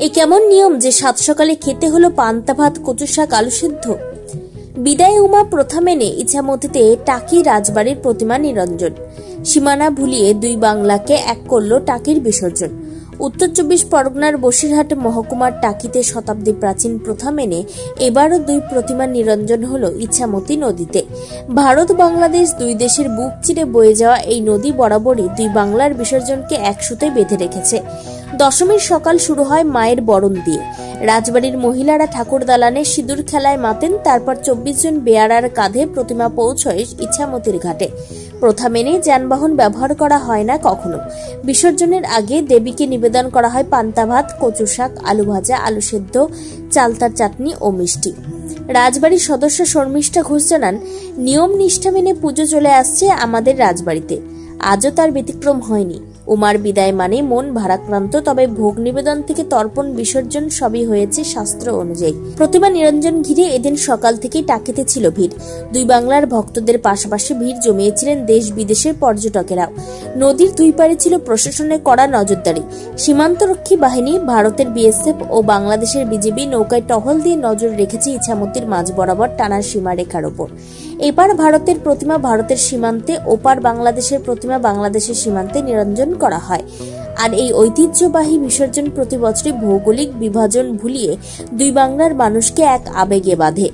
এই কেমন নিয়ম যে সাত সকালে খেতে হলো পান্তা ভাত, কচু শাক, আলু সিদ্ধ। বিদায় উমা প্রথা মেনে ইছামতিতে টাকি রাজবাড়ির প্রতিমা নিরঞ্জন। সীমানা ভুলিয়ে দুই বাংলাকে এক করল টাকির বিসর্জন। উত্তর 24 পরগনার বসিরহাট মহকুমার টাকিতে শতাব্দী প্রাচীন প্রথা মেনে এবারও দুই প্রতিমা নিরঞ্জন হল ইছামতি নদীতে। ভারত বাংলাদেশ দুই দেশের বুক চিরে বয়ে যাওয়া এই নদী বরাবরই দুই বাংলার বিসর্জনকে এক সুতে বেঁধে রেখেছে। দশমীর সকাল শুরু হয় মায়ের বরণ দিয়ে। রাজবাড়ির মহিলারা ঠাকুর দালানে সিঁদুর খেলায় মাতেন। তারপর 24 জন বেয়ারার কাঁধে প্রতিমা পৌঁছয় ইছামতির ঘাটে। প্রথা মেনে যানবাহন ব্যবহার করা হয় না কখনো। বিসর্জনের আগে দেবীকে নিবেদন করা হয় পান্তা ভাত, কচু শাক, আলু ভাজা, আলু সেদ্ধ, চালতার চাটনি ও মিষ্টি। রাজবাড়ির সদস্য শর্মিষ্ঠা ঘোষ জানান, নিয়ম নিষ্ঠা মেনে পুজো চলে আসছে আমাদের রাজবাড়িতে। আজও তার ব্যতিক্রম হয়নি। উমার বিদায় মানে মন ভারাক্রান্ত, তবে ভোগ নিবেদন থেকে তর্পণ বিসর্জন সবই হয়েছে শাস্ত্র অনুযায়ী। প্রতিমা নিরঞ্জন ঘিরে এদিন সকাল থেকেই টাকিতে ছিল ভিড়। দুই বাংলার ভক্তদের পাশাপাশি ভিড় জমিয়েছিলেন দেশ বিদেশের পর্যটকেরাও। নদীর দুই পারে ছিল প্রশাসনের কড়া নজরদারি। সীমান্তরক্ষী বাহিনী, ভারতের বিএসএফ ও বাংলাদেশের বিজিবি নৌকায় টহল দিয়ে নজর রেখেছে ইছামতির মাঝ বরাবর টানা সীমারেখার ওপর। এবার ভারতের প্রতিমা ভারতের সীমান্তে, ওপার বাংলাদেশের প্রতিমা বাংলাদেশের সীমান্তে নিরঞ্জন করা হয়। আর এই ঐতিহ্যবাহী বিসর্জন প্রতি বছরই ভৌগোলিক বিভাজন ভুলিয়ে দুই বাংলার মানুষকে এক আবেগে বাঁধে।